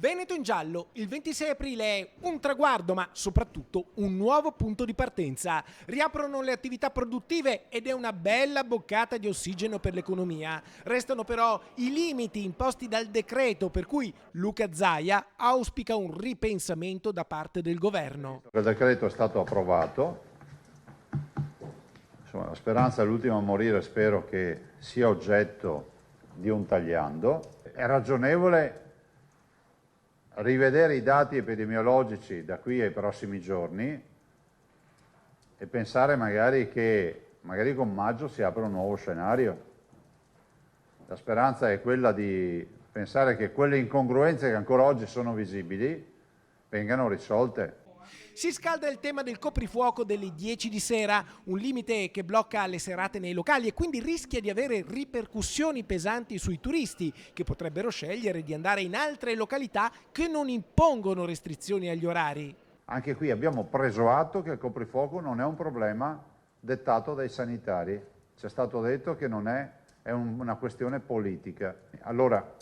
Veneto in giallo, il 26 aprile è un traguardo, ma soprattutto un nuovo punto di partenza. Riaprono le attività produttive ed è una bella boccata di ossigeno per l'economia. Restano però i limiti imposti dal decreto, per cui Luca Zaia auspica un ripensamento da parte del governo. Il decreto è stato approvato, insomma, la speranza è l'ultima a morire, spero che sia oggetto di un tagliando. È ragionevole rivedere i dati epidemiologici da qui ai prossimi giorni e pensare magari con maggio si apre un nuovo scenario. La speranza è quella di pensare che quelle incongruenze che ancora oggi sono visibili vengano risolte. Si scalda il tema del coprifuoco delle 10 di sera, un limite che blocca le serate nei locali e quindi rischia di avere ripercussioni pesanti sui turisti, che potrebbero scegliere di andare in altre località che non impongono restrizioni agli orari. Anche qui abbiamo preso atto che il coprifuoco non è un problema dettato dai sanitari. Ci è stato detto che non è una questione politica. Allora,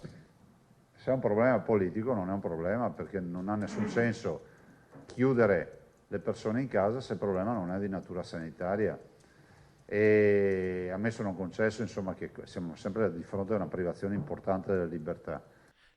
se è un problema politico non è un problema, perché non ha nessun senso chiudere le persone in casa se il problema non è di natura sanitaria. E a me sono concesso, insomma, che siamo sempre di fronte a una privazione importante della libertà.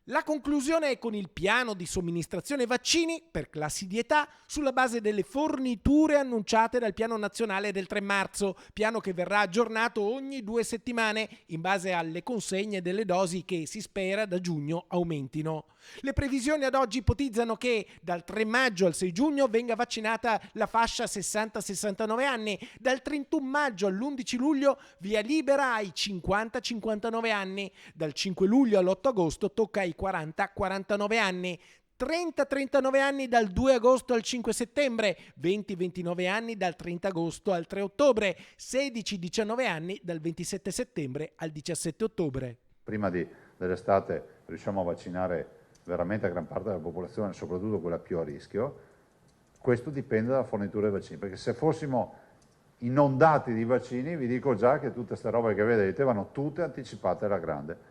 La conclusione è con il piano di somministrazione vaccini per classi di età sulla base delle forniture annunciate dal piano nazionale del 3 marzo, piano che verrà aggiornato ogni 2 settimane in base alle consegne delle dosi che si spera da giugno aumentino. Le previsioni ad oggi ipotizzano che dal 3 maggio al 6 giugno venga vaccinata la fascia 60-69 anni, dal 31 maggio all'11 luglio via libera ai 50-59 anni, dal 5 luglio all'8 agosto tocca ai 40-49 anni, 30-39 anni dal 2 agosto al 5 settembre, 20-29 anni dal 30 agosto al 3 ottobre, 16-19 anni dal 27 settembre al 17 ottobre. Prima dell'estate riusciamo a vaccinare veramente la gran parte della popolazione, soprattutto quella più a rischio. Questo dipende dalla fornitura dei vaccini, perché se fossimo inondati di vaccini vi dico già che tutte queste robe che vedete vanno tutte anticipate alla grande.